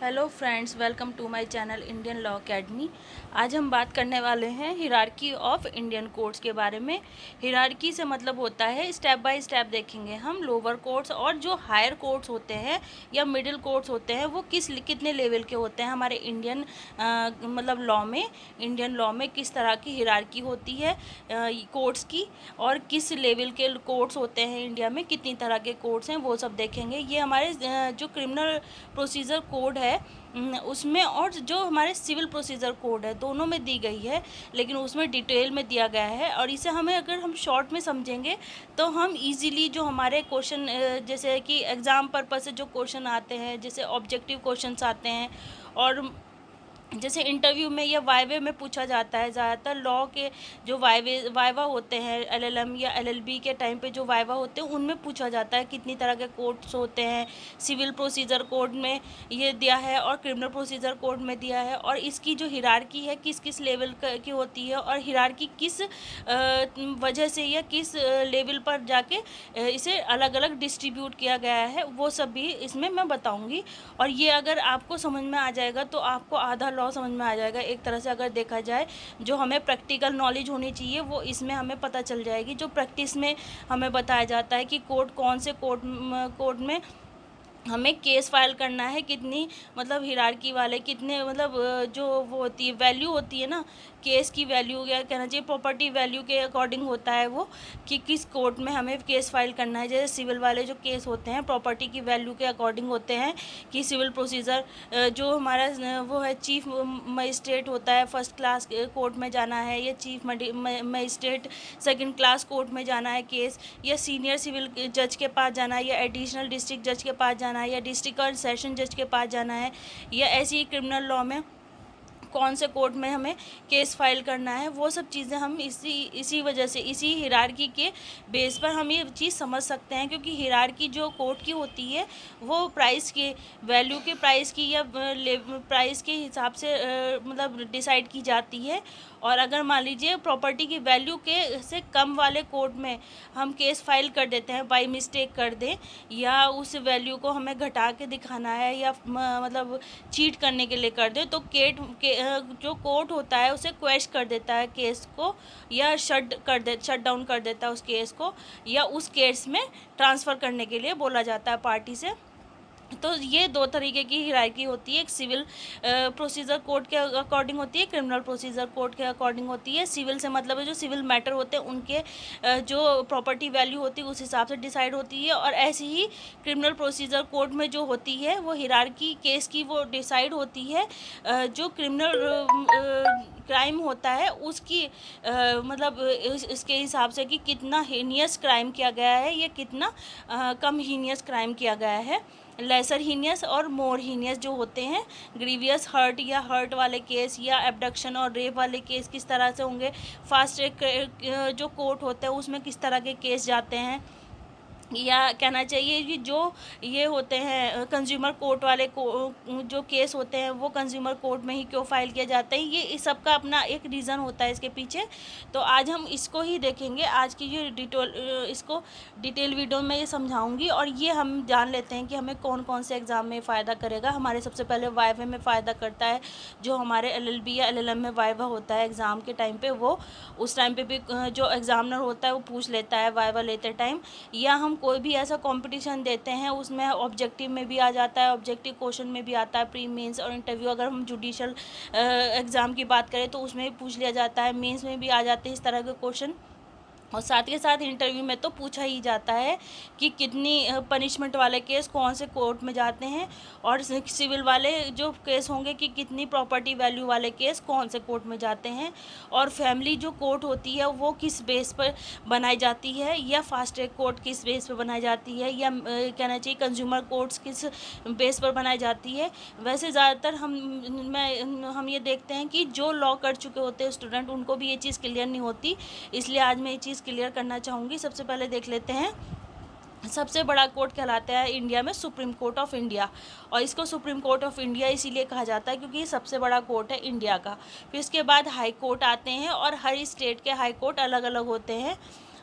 Hello friends, welcome to my channel Indian law academy. आज हम बात करने वाले हैं हिरार्की ऑफ इंडियन कोर्ट्स के बारे में। हिरार्की से मतलब होता है स्टेप बाय स्टेप देखेंगे हम लोअर कोर्ट्स और जो हायर कोर्ट्स होते हैं या मिडिल कोर्ट्स होते हैं वो कितने लेवल के होते हैं हमारे इंडियन मतलब इंडियन लॉ में किस तरह की हिरार्की होती है कोर्ट्स की, और किस लेवल के कोर्ट्स होते हैं इंडिया में, कितनी तरह के कोर्ट्स हैं वो सब देखेंगे। ये हमारे जो क्रिमिनल प्रोसीजर कोड है उसमें और जो हमारे सिविल प्रोसीजर कोड है दोनों में दी गई है, लेकिन उसमें डिटेल में दिया गया है। और इसे हमें अगर हम शॉर्ट में समझेंगे तो हम इजीली जो हमारे क्वेश्चन जैसे कि एग्ज़ाम पर्पस से जो क्वेश्चन आते हैं, जैसे ऑब्जेक्टिव क्वेश्चंस आते हैं और जैसे इंटरव्यू में या वाइवे में पूछा जाता है, ज़्यादातर लॉ के जो वाइवा होते हैं एलएलएम या एलएलबी के टाइम पे जो वाइवा होते हैं उनमें पूछा जाता है कितनी तरह के कोड्स होते हैं। सिविल प्रोसीजर कोड में ये दिया है और क्रिमिनल प्रोसीजर कोड में दिया है, और इसकी जो हिरार्की है किस किस लेवल की होती है और हिरार्की किस वजह से या किस लेवल पर जाके इसे अलग अलग डिस्ट्रीब्यूट किया गया है, वो सब भी इसमें मैं बताऊँगी। और ये अगर आपको समझ में आ जाएगा तो आपको आधा लॉ समझ में आ जाएगा। एक तरह से अगर देखा जाए जो हमें प्रैक्टिकल नॉलेज होनी चाहिए वो इसमें हमें पता चल जाएगी। जो प्रैक्टिस में हमें बताया जाता है कि कोर्ट कौन से कोर्ट में हमें केस फाइल करना है, कितनी मतलब हिरार्की वाले कितने मतलब जो वो होती है वैल्यू होती है ना, केस की वैल्यू या कहना चाहिए प्रॉपर्टी वैल्यू के अकॉर्डिंग होता है वो कि किस कोर्ट में हमें केस फाइल करना है। जैसे सिविल वाले जो केस होते हैं प्रॉपर्टी की वैल्यू के अकॉर्डिंग होते हैं कि सिविल प्रोसीजर जो हमारा वो है चीफ मजिस्ट्रेट होता है फर्स्ट क्लास कोर्ट में जाना है, या chief magistrate second class court में जाना है केस, या सीनियर सिविल जज के पास जाना है, या एडिशनल डिस्ट्रिक्ट जज के पास जाना है, या डिस्ट्रिक्ट और सेशन जज के पास जाना है, या ऐसी ही क्रिमिनल लॉ में कौन से कोर्ट में हमें केस फाइल करना है। वो सब चीज़ें हम इसी वजह से इसी हिरार्की के बेस पर हम ये चीज़ समझ सकते हैं, क्योंकि हिरार्की जो कोर्ट की होती है वो प्राइस के वैल्यू के प्राइस की या प्राइस के हिसाब से मतलब डिसाइड की जाती है। और अगर मान लीजिए प्रॉपर्टी की वैल्यू के से कम वाले कोर्ट में हम केस फाइल कर देते हैं, बाई मिस्टेक कर दें, या उस वैल्यू को हमें घटा के दिखाना है या मतलब चीट करने के लिए कर दें, तो जो कोर्ट होता है उसे क्वेश कर देता है केस को, या शट डाउन कर देता है उस केस को, या उस केस में ट्रांसफ़र करने के लिए बोला जाता है पार्टी से। तो ये दो तरीके की हिरार्की होती है, एक सिविल प्रोसीजर कोड के अकॉर्डिंग होती है, क्रिमिनल प्रोसीजर कोड के अकॉर्डिंग होती है। सिविल से मतलब है जो सिविल मैटर होते हैं उनके जो प्रॉपर्टी वैल्यू होती है उस हिसाब से डिसाइड होती है, और ऐसे ही क्रिमिनल प्रोसीजर कोड में जो होती है वो हिरार्की केस की वो डिसाइड होती है जो क्रिमिनल क्राइम होता है उसकी मतलब इसके हिसाब से कि कितना हीनियस क्राइम किया गया है या कितना कम हीनियस क्राइम किया गया है। लेसर हीनियस और मोर हीनियस जो होते हैं, ग्रीवियस हर्ट या हर्ट वाले केस या एब्डक्शन और रेप वाले केस किस तरह से होंगे, फास्ट ट्रैक जो कोर्ट होता है उसमें किस तरह के केस जाते हैं, या कहना चाहिए कि जो ये होते हैं कंज्यूमर कोर्ट वाले जो केस होते हैं वो कंज्यूमर कोर्ट में ही क्यों फाइल किया जाता है, ये इस सब का अपना एक रीज़न होता है इसके पीछे। तो आज हम इसको ही देखेंगे, आज की जो इसको डिटेल वीडियो में ये समझाऊंगी, और ये हम जान लेते हैं कि हमें कौन कौन से एग्ज़ाम में फ़ायदा करेगा। हमारे सबसे पहले वाइवा में फ़ायदा करता है, जो हमारे एलएलबी या एलएलएम में वाइवा होता है एग्ज़ाम के टाइम पे, वो उस टाइम पे भी जो एग्ज़ामिनर होता है वो पूछ लेता है वाइवा लेते टाइम, या हम कोई भी ऐसा कंपटीशन देते हैं उसमें ऑब्जेक्टिव में भी आ जाता है, ऑब्जेक्टिव क्वेश्चन में भी आता है, प्री मेंस और इंटरव्यू। अगर हम जुडिशल एग्ज़ाम की बात करें तो उसमें भी पूछ लिया जाता है, मेंस में भी आ जाते हैं इस तरह के क्वेश्चन, और साथ के साथ इंटरव्यू में तो पूछा ही जाता है कि कितनी पनिशमेंट वाले केस कौन से कोर्ट में जाते हैं, और सिविल वाले जो केस होंगे कि कितनी प्रॉपर्टी वैल्यू वाले केस कौन से कोर्ट में जाते हैं, और फैमिली जो कोर्ट होती है वो किस बेस पर बनाई जाती है, या फास्ट ट्रैक कोर्ट किस बेस पर बनाई जाती है, या कहना चाहिए कंज्यूमर कोर्ट्स किस बेस पर बनाई जाती है। वैसे ज़्यादातर हम ये देखते हैं कि जो लॉ कर चुके होते हैं स्टूडेंट उनको भी ये चीज़ क्लियर नहीं होती, इसलिए आज मैं ये चीज़ क्लियर करना चाहूँगी। सबसे पहले देख लेते हैं, सबसे बड़ा कोर्ट कहलाता है इंडिया में सुप्रीम कोर्ट ऑफ इंडिया, और इसको सुप्रीम कोर्ट ऑफ इंडिया इसीलिए कहा जाता है क्योंकि ये सबसे बड़ा कोर्ट है इंडिया का। फिर इसके बाद हाई कोर्ट आते हैं, और हर स्टेट के हाई कोर्ट अलग अलग होते हैं,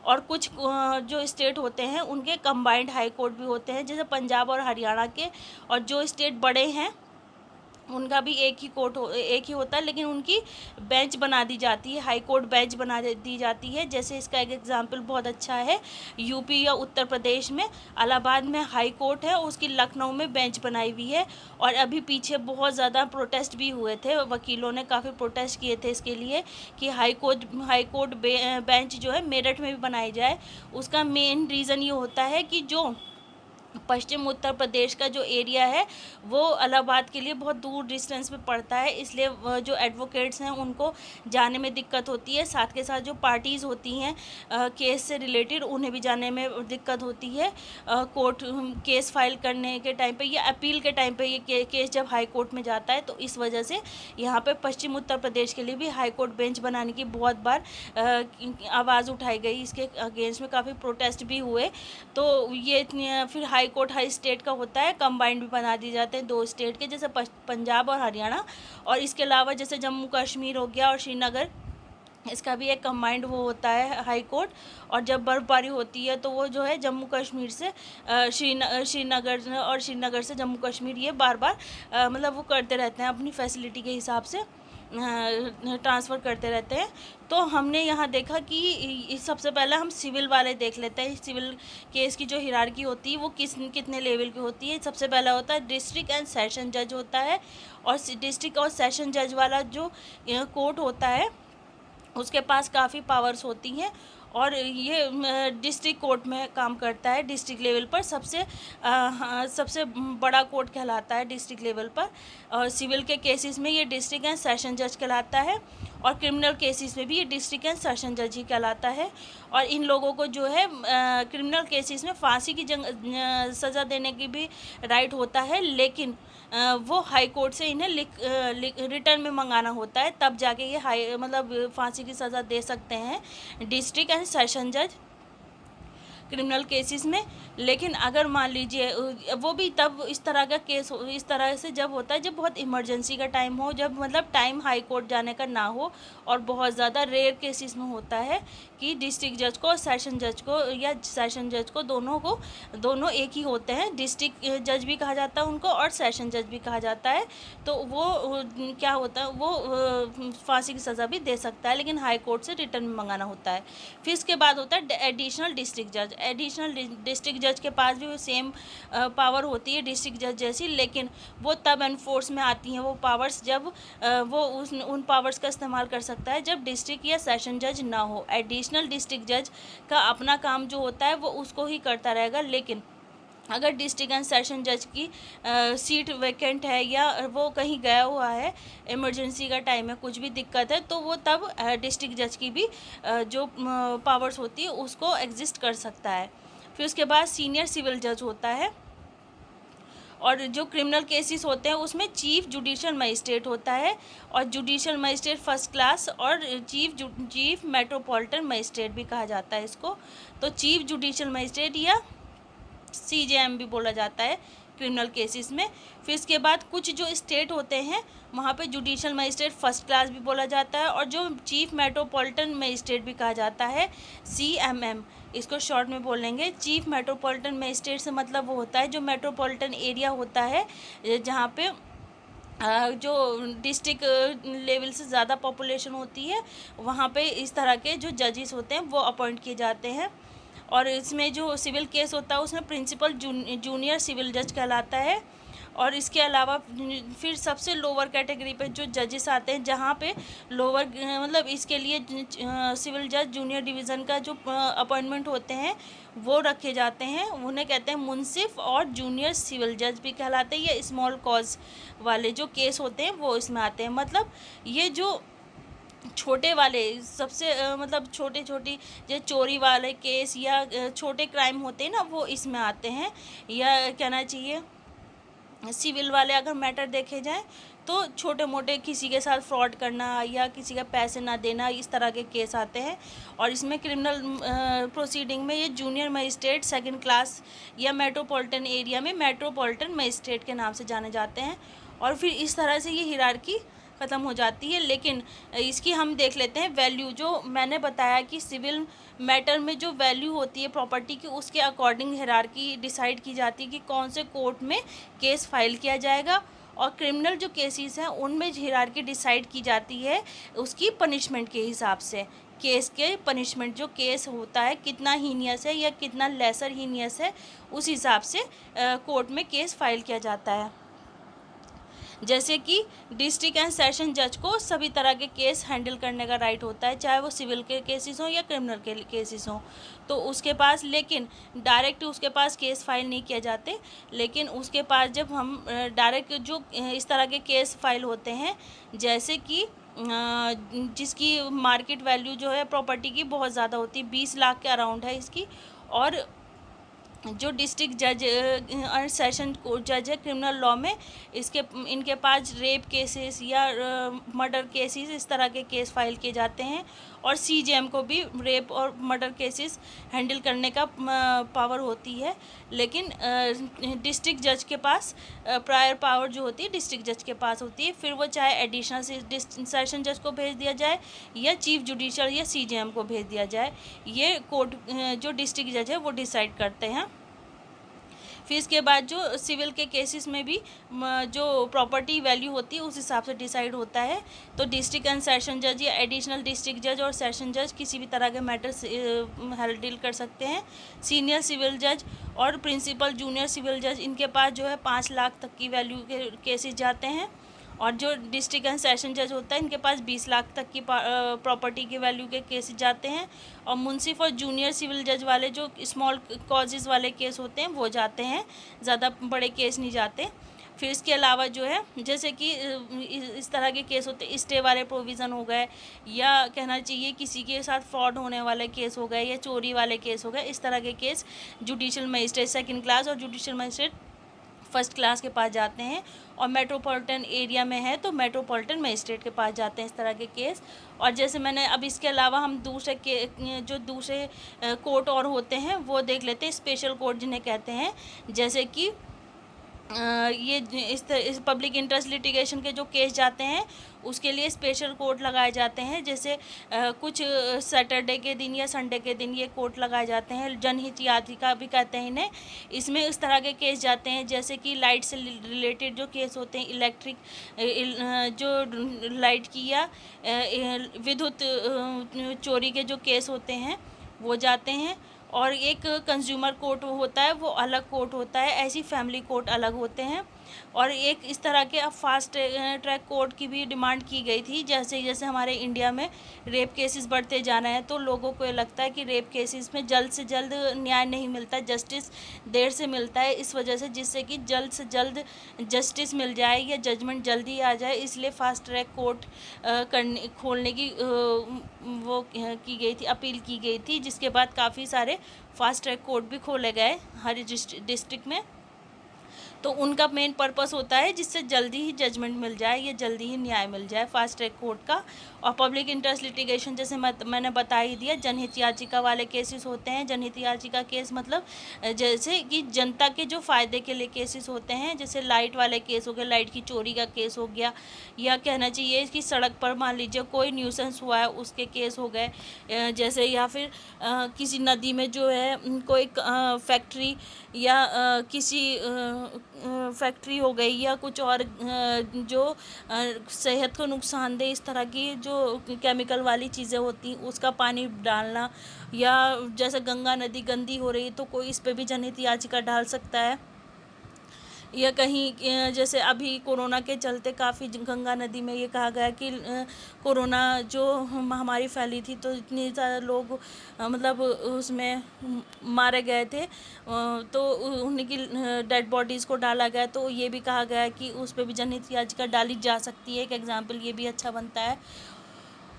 और कुछ जो स्टेट होते हैं उनके कंबाइंड हाई कोर्ट भी होते हैं, जैसे पंजाब और हरियाणा के। और जो स्टेट बड़े हैं उनका भी एक ही होता है, लेकिन उनकी बेंच बना दी जाती है, हाई कोर्ट बेंच बना दी जाती है। जैसे इसका एक एग्जांपल बहुत अच्छा है, यूपी या उत्तर प्रदेश में इलाहाबाद में हाई कोर्ट है, उसकी लखनऊ में बेंच बनाई हुई है। और अभी पीछे बहुत ज़्यादा प्रोटेस्ट भी हुए थे, वकीलों ने काफ़ी प्रोटेस्ट किए थे इसके लिए कि हाई कोर्ट बेंच जो है मेरठ में भी बनाई जाए। उसका मेन रीज़न ये होता है कि जो पश्चिम उत्तर प्रदेश का जो एरिया है वो इलाहाबाद के लिए बहुत दूर डिस्टेंस पे पड़ता है, इसलिए जो एडवोकेट्स हैं उनको जाने में दिक्कत होती है। साथ के साथ जो पार्टीज़ होती हैं केस से रिलेटेड, उन्हें भी जाने में दिक्कत होती है। कोर्ट केस फाइल करने के टाइम पे या अपील के टाइम पे ये केस जब हाई कोर्ट में जाता है, तो इस वजह से यहाँ पे पश्चिम उत्तर प्रदेश के लिए भी हाई कोर्ट बेंच बनाने की बहुत बार आवाज़ उठाई गई। इसके अगेंस्ट में काफ़ी प्रोटेस्ट भी हुए। तो ये फिर हाई कोर्ट हर स्टेट का होता है, कंबाइंड भी बना दिए जाते हैं 2 स्टेट के, जैसे पंजाब और हरियाणा। और इसके अलावा जैसे जम्मू कश्मीर हो गया और श्रीनगर, इसका भी एक कंबाइंड वो होता है हाई कोर्ट। और जब बर्फ़बारी होती है तो वो जो है जम्मू कश्मीर से श्रीनगर और श्रीनगर से जम्मू कश्मीर, ये बार बार मतलब वो करते रहते हैं, अपनी फैसिलिटी के हिसाब से ट्रांसफ़र करते रहते हैं। तो हमने यहाँ देखा कि सबसे पहले हम सिविल वाले देख लेते हैं। सिविल केस की जो हिरार्की होती है वो कितने लेवल की होती है। सबसे पहला होता है डिस्ट्रिक्ट एंड सेशन जज होता है। और डिस्ट्रिक्ट और सेशन जज वाला जो कोर्ट होता है उसके पास काफ़ी पावर्स होती हैं, और ये डिस्ट्रिक्ट कोर्ट में काम करता है। डिस्ट्रिक्ट लेवल पर सबसे बड़ा कोर्ट कहलाता है डिस्ट्रिक्ट लेवल पर। और सिविल के केसेस में ये डिस्ट्रिक्ट एंड सेशन जज कहलाता है, और क्रिमिनल केसेस में भी ये डिस्ट्रिक्ट एंड सेशन जज ही कहलाता है। और इन लोगों को जो है क्रिमिनल केसेस में फांसी की सज़ा देने की भी राइट होता है, लेकिन वो हाई कोर्ट से इन्हें रिटर्न में मंगाना होता है, तब जाके ये मतलब फांसी की सज़ा दे सकते हैं डिस्ट्रिक्ट एंड सेशन जज क्रिमिनल केसेस में। लेकिन अगर मान लीजिए वो भी तब इस तरह का केस इस तरह से जब होता है जब बहुत इमरजेंसी का टाइम हो, जब मतलब टाइम हाई कोर्ट जाने का ना हो। और बहुत ज़्यादा रेयर केसेस में होता है कि डिस्ट्रिक्ट जज को, सेशन जज को या सेशन जज को दोनों एक ही होते हैं। डिस्ट्रिक्ट जज भी कहा जाता है उनको और सेशन जज भी कहा जाता है। तो वो क्या होता है, वो फांसी की सज़ा भी दे सकता है, लेकिन हाई कोर्ट से रिटर्न में मंगाना होता है। फिर इसके बाद होता है एडिशनल डिस्ट्रिक्ट जज। एडिशनल डिस्ट्रिक्ट जज के पास भी वो सेम पावर होती है डिस्ट्रिक्ट जज जैसी, लेकिन वो तब एनफोर्स में आती हैं वो पावर्स जब वो उन पावर्स का इस्तेमाल कर सकता है जब डिस्ट्रिक्ट या सेशन जज ना हो। एडिशनल डिस्ट्रिक्ट जज का अपना काम जो होता है वो उसको ही करता रहेगा, लेकिन अगर डिस्ट्रिक्ट एंड सेशन जज की सीट वैकेंट है या वो कहीं गया हुआ है, इमरजेंसी का टाइम है, कुछ भी दिक्कत है, तो वो तब डिस्ट्रिक्ट जज की भी जो पावर्स होती है उसको एग्जिस्ट कर सकता है। फिर उसके बाद सीनियर सिविल जज होता है। और जो क्रिमिनल केसेस होते हैं उसमें चीफ जुडिशियल मजिस्ट्रेट होता है, और जुडिशियल मजिस्ट्रेट फर्स्ट क्लास, और चीफ मेट्रोपॉलिटन मजिस्ट्रेट भी कहा जाता है इसको। तो चीफ जुडिशियल मजिस्ट्रेट या CJM भी बोला जाता है क्रिमिनल केसेस में। फिर इसके बाद कुछ जो स्टेट होते हैं वहाँ पे जुडिशियल मजिस्ट्रेट फर्स्ट क्लास भी बोला जाता है, और जो चीफ मेट्रोपॉलिटन मजिस्ट्रेट भी कहा जाता है CMM, इसको शॉर्ट में बोल लेंगे। चीफ मेट्रोपॉलिटन मजिस्ट्रेट से मतलब वो होता है जो मेट्रोपॉलिटन एरिया होता है, जहाँ पे जो डिस्ट्रिक्ट लेवल से ज़्यादा पॉपुलेशन होती है, वहाँ पे इस तरह के जो जजेस होते हैं वो अपॉइंट किए जाते हैं। और इसमें जो सिविल केस होता है उसमें प्रिंसिपल जूनियर सिविल जज कहलाता है। और इसके अलावा फिर सबसे लोअर कैटेगरी पे जो जजेस आते हैं, जहाँ पे लोअर मतलब इसके लिए सिविल जज जूनियर डिवीज़न का जो अपॉइंटमेंट होते हैं वो रखे जाते हैं, उन्हें कहते हैं मुंसिफ, और जूनियर सिविल जज भी कहलाते हैं। ये स्मॉल कॉज वाले जो केस होते हैं वो इसमें आते हैं। मतलब ये जो छोटे वाले सबसे मतलब छोटी जो चोरी वाले केस या छोटे क्राइम होते हैं ना, वो इसमें आते हैं। या कहना चाहिए सिविल वाले अगर मैटर देखे जाएं तो छोटे मोटे किसी के साथ फ्रॉड करना या किसी का पैसे ना देना, इस तरह के केस आते हैं। और इसमें क्रिमिनल प्रोसीडिंग में ये जूनियर मजिस्ट्रेट सेकंड क्लास या मेट्रोपॉलिटन एरिया में मेट्रोपॉलिटन मजिस्ट्रेट के नाम से जाने जाते हैं। और फिर इस तरह से ये हिरार्की ख़त्म हो जाती है। लेकिन इसकी हम देख लेते हैं वैल्यू, जो मैंने बताया कि सिविल मैटर में जो वैल्यू होती है प्रॉपर्टी की, उसके अकॉर्डिंग हिरार्की डिसाइड की जाती है कि कौन से कोर्ट में केस फाइल किया जाएगा। और क्रिमिनल जो केसेस हैं उनमें हायरार्की डिसाइड की जाती है उसकी पनिशमेंट के हिसाब से। केस के पनिशमेंट जो केस होता है कितना हीनियस है या कितना लेसर हीनियस है, उस हिसाब से कोर्ट में केस फाइल किया जाता है। जैसे कि डिस्ट्रिक्ट एंड सेशन जज को सभी तरह के केस हैंडल करने का राइट होता है, चाहे वो सिविल के केसेस हों या क्रिमिनल के केसेस हों। तो उसके पास, लेकिन डायरेक्ट उसके पास केस फाइल नहीं किए जाते, लेकिन उसके पास जब हम डायरेक्ट जो इस तरह के केस फाइल होते हैं, जैसे कि जिसकी मार्केट वैल्यू जो है प्रॉपर्टी की बहुत ज़्यादा होती है, 20 लाख के अराउंड है इसकी, और जो डिस्ट्रिक्ट जज और सेशन कोर्ट जज है क्रिमिनल लॉ में, इनके पास रेप केसेस या मर्डर केसेस इस तरह के केस फाइल किए जाते हैं। और सीजेएम को भी रेप और मर्डर केसेस हैंडल करने का पावर होती है, लेकिन डिस्ट्रिक्ट जज के पास प्रायर पावर जो होती है डिस्ट्रिक्ट जज के पास होती है। फिर वो चाहे एडिशनल सेशन जज को भेज दिया जाए या चीफ जुडिशल या सीजेएम को भेज दिया जाए, ये कोर्ट जो डिस्ट्रिक्ट जज है वो डिसाइड करते हैं। फिर इसके बाद जो सिविल के केसेस में भी जो प्रॉपर्टी वैल्यू होती है उस हिसाब से डिसाइड होता है। तो डिस्ट्रिक्ट एंड सेशन जज या एडिशनल डिस्ट्रिक्ट जज और सेशन जज किसी भी तरह के मैटर्स हैंडल कर सकते हैं। सीनियर सिविल जज और प्रिंसिपल जूनियर सिविल जज, इनके पास जो है 5 लाख तक की वैल्यू के केसेस जाते हैं। और जो डिस्ट्रिक्ट एंड सेशन जज होता है इनके पास 20 लाख तक की प्रॉपर्टी के वैल्यू के केसेस जाते हैं। और मुंसिफ और जूनियर सिविल जज वाले जो स्मॉल कॉजेज़ वाले केस होते हैं वो जाते हैं, ज़्यादा बड़े केस नहीं जाते। फिर इसके अलावा जो है, जैसे कि इस तरह के केस होते हैं, स्टे वाले प्रोविज़न हो गए, या कहना चाहिए किसी के साथ फ्रॉड होने वाले केस हो गए या चोरी वाले केस हो गए, इस तरह के case judicial magistrate second class और जुडिशल मजिस्ट्रेट फर्स्ट क्लास के पास जाते हैं। और मेट्रोपॉलिटन एरिया में है तो मेट्रोपॉलिटन मजिस्ट्रेट के पास जाते हैं इस तरह के केस। और जैसे मैंने अब इसके अलावा हम दूसरे कोर्ट और होते हैं वो देख लेते हैं, स्पेशल कोर्ट जिन्हें कहते हैं। जैसे कि ये इस पब्लिक इंटरेस्ट लिटिगेशन के जो केस जाते हैं उसके लिए स्पेशल कोर्ट लगाए जाते हैं। जैसे कुछ सैटरडे के दिन या संडे के दिन ये कोर्ट लगाए जाते हैं, जनहित याचिका भी कहते हैं इन्हें। इसमें इस तरह के केस जाते हैं जैसे कि लाइट से रिलेटेड जो केस होते हैं, इलेक्ट्रिक जो लाइट की या विद्युत चोरी के जो केस होते हैं वो जाते हैं। और एक कंज्यूमर कोर्ट होता है, वो अलग कोर्ट होता है, ऐसी फैमिली कोर्ट अलग होते हैं। और एक इस तरह के अब फास्ट ट्रैक कोर्ट की भी डिमांड की गई थी। जैसे जैसे हमारे इंडिया में रेप केसेस बढ़ते जा रहे हैं तो लोगों को ये लगता है कि रेप केसेस में जल्द से जल्द न्याय नहीं मिलता, जस्टिस देर से मिलता है। इस वजह से जिससे कि जल्द से जल्द जस्टिस मिल जाए या जजमेंट जल्दी आ जाए, इसलिए फास्ट ट्रैक कोर्ट खोलने की वो की गई थी, अपील की गई थी। जिसके बाद काफ़ी सारे फास्ट ट्रैक कोर्ट भी खोले गए हर डिस्ट्रिक्ट में। तो उनका मेन पर्पस होता है जिससे जल्दी ही जजमेंट मिल जाए या जल्दी ही न्याय मिल जाए फास्ट ट्रैक कोर्ट का। और पब्लिक इंटरेस्ट लिटिगेशन जैसे मैंने बता ही दिया, जनहित याचिका वाले केसेस होते हैं। जनहित याचिका केस मतलब जैसे कि जनता के जो फ़ायदे के लिए केसेस होते हैं, जैसे लाइट वाले केस हो गए, लाइट की चोरी का केस हो गया, या कहना चाहिए कि सड़क पर मान लीजिए कोई न्यूसेंस हुआ है उसके केस हो गए। जैसे या फिर किसी नदी में जो है कोई फैक्ट्री या किसी फैक्ट्री हो गई या कुछ और जो सेहत को नुकसानदेह इस तरह की जो केमिकल वाली चीज़ें होती उसका पानी डालना, या जैसे गंगा नदी गंदी हो रही तो कोई इस पे भी जनहित याचिका डाल सकता है। या कहीं जैसे अभी कोरोना के चलते काफ़ी गंगा नदी में ये कहा गया कि कोरोना जो महामारी फैली थी तो इतने ज़्यादा लोग मतलब उसमें मारे गए थे, तो उन्हीं की डेड बॉडीज़ को डाला गया। तो ये भी कहा गया कि उस पर भी जनहित याचिका डाली जा सकती है। एक एग्जाम्पल ये भी अच्छा बनता है।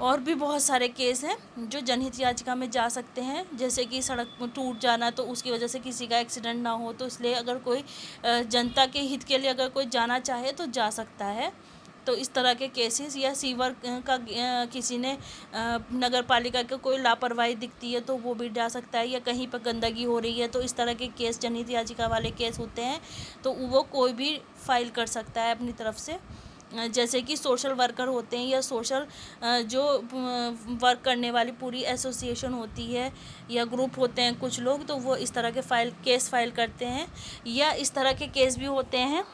और भी बहुत सारे केस हैं जो जनहित याचिका में जा सकते हैं, जैसे कि सड़क टूट जाना तो उसकी वजह से किसी का एक्सीडेंट ना हो, तो इसलिए अगर कोई जनता के हित के लिए अगर कोई जाना चाहे तो जा सकता है। तो इस तरह के केसेस, या सीवर का किसी ने नगर पालिका को कोई लापरवाही दिखती है तो वो भी जा सकता है, या कहीं पर गंदगी हो रही है तो इस तरह के केस जनहित याचिका वाले केस होते हैं, तो वो कोई भी फाइल कर सकता है अपनी तरफ से। जैसे कि सोशल वर्कर होते हैं या सोशल जो वर्क करने वाली पूरी एसोसिएशन होती है या ग्रुप होते हैं कुछ लोग, तो वो इस तरह के केस फाइल करते हैं। या इस तरह के केस भी होते हैं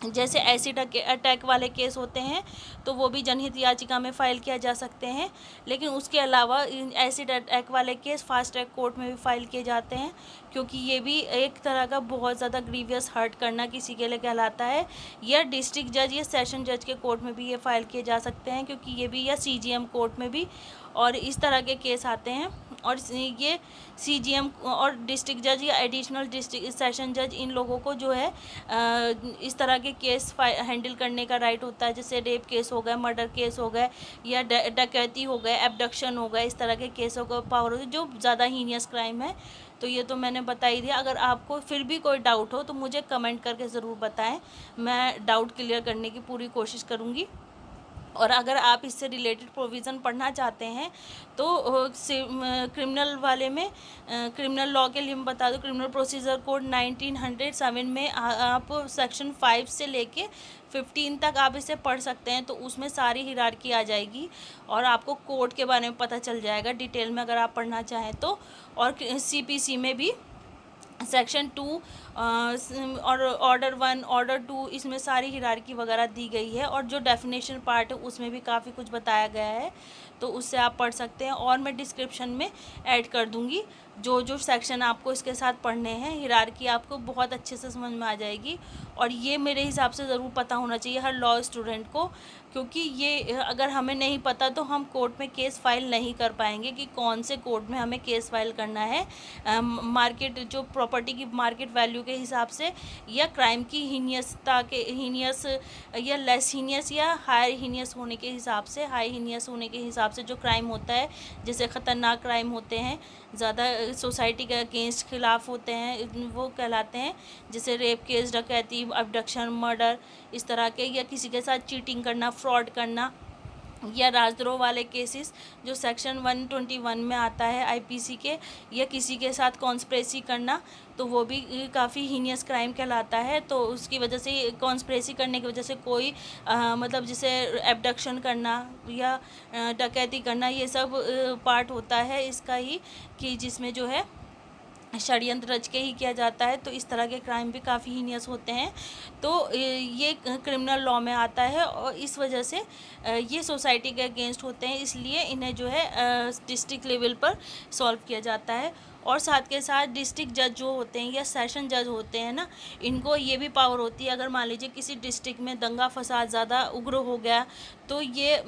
जैसे एसिड अटैक वाले केस होते हैं तो वो भी जनहित याचिका में फ़ाइल किया जा सकते हैं। लेकिन उसके अलावा एसिड अटैक वाले केस फास्ट ट्रैक कोर्ट में भी फ़ाइल किए जाते हैं, क्योंकि ये भी एक तरह का बहुत ज़्यादा ग्रीवियस हर्ट करना किसी के लिए कहलाता है। या डिस्ट्रिक्ट जज या सेशन जज के कोर्ट में भी ये फ़ाइल किए जा सकते हैं, क्योंकि ये भी, या CGM कोर्ट में भी, और इस तरह के केस आते हैं। और ये CGM और डिस्ट्रिक्ट जज या एडिशनल डिस्ट्रिक्ट सेशन जज, इन लोगों को जो है इस तरह के केस हैंडल करने का राइट होता है। जैसे रेप केस हो गए, मर्डर केस हो गए, या डकैती हो गए, एब्डक्शन हो गए, इस तरह के केसों का पावर होती है जो ज़्यादा हीनियस क्राइम है। तो ये तो मैंने बता ही दिया। अगर आपको फिर भी कोई डाउट हो तो मुझे कमेंट करके ज़रूर बताएं, मैं डाउट क्लियर करने की पूरी कोशिश करूँगी। और अगर आप इससे रिलेटेड प्रोविज़न पढ़ना चाहते हैं तो क्रिमिनल वाले में, क्रिमिनल लॉ के लिए मैं बता दूं, क्रिमिनल प्रोसीजर कोड 1907 में आप सेक्शन 5 से लेके 15 तक आप इसे पढ़ सकते हैं। तो उसमें सारी हिरार्की आ जाएगी और आपको कोड के बारे में पता चल जाएगा डिटेल में, अगर आप पढ़ना चाहें तो। और CPC में भी सेक्शन 2 और ऑर्डर 1, ऑर्डर 2, इसमें सारी हिरार्की वगैरह दी गई है। और जो डेफिनेशन पार्ट है उसमें भी काफ़ी कुछ बताया गया है, तो उससे आप पढ़ सकते हैं। और मैं डिस्क्रिप्शन में ऐड कर दूंगी जो जो सेक्शन आपको इसके साथ पढ़ने हैं। हिरार्की आपको बहुत अच्छे से समझ में आ जाएगी, और ये मेरे हिसाब से ज़रूर पता होना चाहिए हर लॉ स्टूडेंट को, क्योंकि ये अगर हमें नहीं पता तो हम कोर्ट में केस फाइल नहीं कर पाएंगे कि कौन से कोर्ट में हमें केस फाइल करना है। मार्केट, जो प्रॉपर्टी की मार्केट वैल्यू के हिसाब से, या क्राइम की हीनियसता के, हीनियस या लेस हीनियस या हाई हीनियस होने के हिसाब से, हाई हीनियस होने के हिसाब से जो क्राइम होता है, जैसे ख़तरनाक क्राइम होते हैं, ज़्यादा सोसाइटी के अगेंस्ट खिलाफ होते हैं, वो कहलाते हैं। जैसे रेप केस, डकैती, अबडक्शन, मर्डर, इस तरह के, या किसी के साथ चीटिंग करना, फ्रॉड करना, या राजद्रोह वाले केसेस जो सेक्शन 121 में आता है IPC के, या किसी के साथ कॉन्स्पिरेसी करना, तो वो भी काफ़ी हीनियस क्राइम कहलाता है। तो उसकी वजह से, कॉन्स्पिरेसी करने की वजह से कोई मतलब जैसे एब्डक्शन करना या डकैती करना, ये सब पार्ट होता है इसका ही, कि जिसमें जो है षड्यंत्र रच के ही किया जाता है। तो इस तरह के क्राइम भी काफ़ी हीनियस होते हैं। तो ये क्रिमिनल लॉ में आता है, और इस वजह से ये सोसाइटी के अगेंस्ट होते हैं, इसलिए इन्हें जो है डिस्ट्रिक्ट लेवल पर सॉल्व किया जाता है। और साथ के साथ डिस्ट्रिक्ट जज जो होते हैं या सेशन जज होते हैं ना, इनको ये भी पावर होती है, अगर मान लीजिए किसी डिस्ट्रिक्ट में दंगा फसाद ज़्यादा उग्र हो गया, तो ये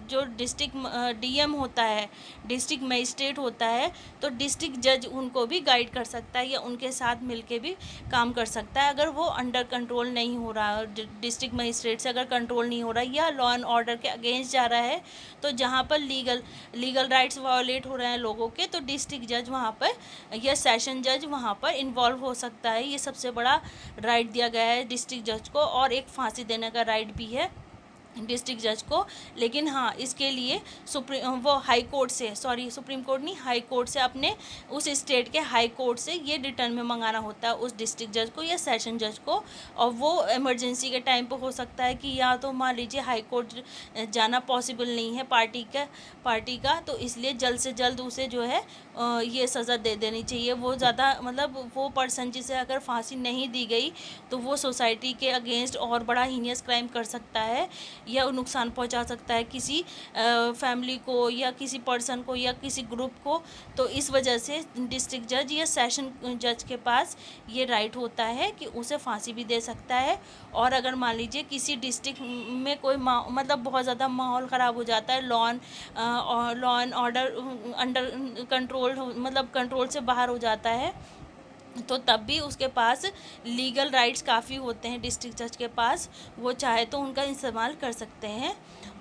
जो डिस्ट्रिक्ट DM होता है, डिस्ट्रिक्ट मजिस्ट्रेट होता है, तो डिस्ट्रिक्ट जज उनको भी गाइड कर सकता है या उनके साथ मिलके भी काम कर सकता है। अगर वो अंडर कंट्रोल नहीं हो रहा, डिस्ट्रिक्ट मजिस्ट्रेट से अगर कंट्रोल नहीं हो रहा या लॉ एंड ऑर्डर के अगेंस्ट जा रहा है, तो जहाँ पर लीगल राइट्स वायोलेट हो रहे हैं लोगों के, तो डिस्ट्रिक्ट जज वहाँ पर या सेशन जज वहाँ पर इन्वॉल्व हो सकता है। ये सबसे बड़ा राइट दिया गया है डिस्ट्रिक्ट जज को, और एक फांसी देने का राइट भी है डिस्ट्रिक्ट जज को। लेकिन हाँ, इसके लिए हाई कोर्ट से, सुप्रीम कोर्ट नहीं, हाई कोर्ट से, अपने उस स्टेट के हाई कोर्ट से ये रिटर्न में मंगाना होता है उस डिस्ट्रिक्ट जज को या सेशन जज को। और वो इमरजेंसी के टाइम पर हो सकता है कि या तो मान लीजिए हाई कोर्ट जाना पॉसिबल नहीं है पार्टी का, तो इसलिए जल्द से जल्द उसे जो है ये सज़ा दे देनी चाहिए। वो ज़्यादा, मतलब वो पर्सन जिसे अगर फांसी नहीं दी गई तो वो सोसाइटी के अगेंस्ट और बड़ा हीनियस क्राइम कर सकता है, या नुकसान पहुंचा सकता है किसी फैमिली को या किसी पर्सन को या किसी ग्रुप को। तो इस वजह से डिस्ट्रिक्ट जज या सेशन जज के पास ये राइट होता है कि उसे फांसी भी दे सकता है। और अगर मान लीजिए किसी डिस्ट्रिक्ट में कोई मतलब बहुत ज़्यादा माहौल ख़राब हो जाता है, law and order under control, मतलब कंट्रोल से बाहर हो जाता है, तो तब भी उसके पास लीगल राइट्स काफ़ी होते हैं डिस्ट्रिक्ट जज के पास, वो चाहे तो उनका इस्तेमाल कर सकते हैं।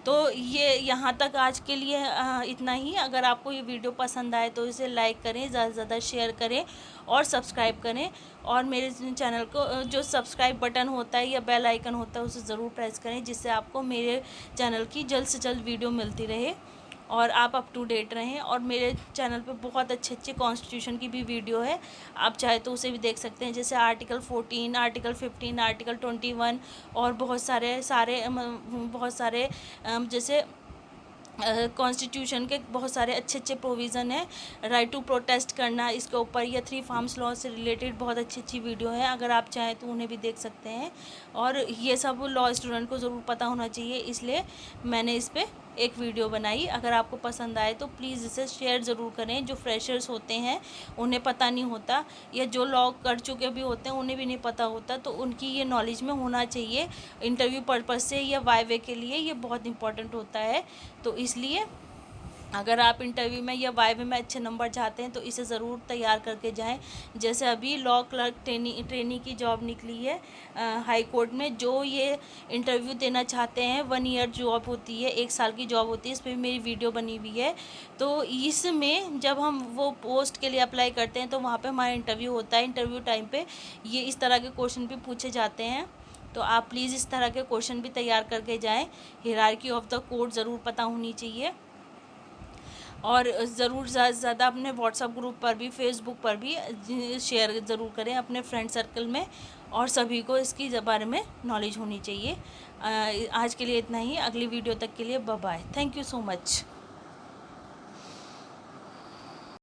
तो ये यहाँ तक आज के लिए इतना ही। अगर आपको ये वीडियो पसंद आए तो इसे लाइक करें, ज़्यादा से ज़्यादा शेयर करें और सब्सक्राइब करें। और मेरे चैनल को जो सब्सक्राइब बटन होता है या बेल आइकन होता है उसे ज़रूर प्रेस करें, जिससे आपको मेरे चैनल की जल्द से जल्द वीडियो मिलती रहे और आप अप टू डेट रहें। और मेरे चैनल पे बहुत अच्छे कॉन्स्टिट्यूशन की भी वीडियो है, आप चाहे तो उसे भी देख सकते हैं, जैसे आर्टिकल 14, आर्टिकल 15, आर्टिकल 21 और बहुत सारे जैसे कॉन्स्टिट्यूशन के बहुत सारे अच्छे अच्छे प्रोविज़न है। राइट टू प्रोटेस्ट करना, इसके ऊपर या 3 फार्म्स लॉ से रिलेटेड बहुत अच्छी अच्छी वीडियो है, अगर आप चाहें तो उन्हें भी देख सकते हैं। और ये सब लॉ स्टूडेंट को ज़रूर पता होना चाहिए, इसलिए मैंने इस पर एक वीडियो बनाई। अगर आपको पसंद आए तो प्लीज़ इसे शेयर ज़रूर करें। जो फ्रेशर्स होते हैं उन्हें पता नहीं होता, या जो लॉ कर चुके भी होते हैं उन्हें भी नहीं पता होता, तो उनकी ये नॉलेज में होना चाहिए। इंटरव्यू पर्पज़ से या वाइवे के लिए ये बहुत इंपॉर्टेंट होता है। तो इसलिए अगर आप इंटरव्यू में या वाइवे में अच्छे नंबर चाहते हैं तो इसे ज़रूर तैयार करके जाएं। जैसे अभी लॉ क्लर्क ट्रेनी की जॉब निकली है हाई कोर्ट में, जो ये इंटरव्यू देना चाहते हैं 1 ईयर जॉब होती है, 1 साल की जॉब होती है। इस पर मेरी वीडियो बनी हुई है। तो इसमें जब हम वो पोस्ट के लिए अप्लाई करते हैं तो वहाँ पर हमारा इंटरव्यू होता है। इंटरव्यू टाइम पर ये इस तरह के क्वेश्चन भी पूछे जाते हैं, तो आप प्लीज़ इस तरह के क्वेश्चन भी तैयार करके जाएं। हायरार्की ऑफ द कोर्ट ज़रूर पता होनी चाहिए। और ज़रूर ज़्यादा से ज़्यादा अपने व्हाट्सएप ग्रुप पर भी, फेसबुक पर भी शेयर ज़रूर करें अपने फ्रेंड सर्कल में, और सभी को इसकी बारे में नॉलेज होनी चाहिए। आज के लिए इतना ही। अगली वीडियो तक के लिए bye bye. Thank you so much.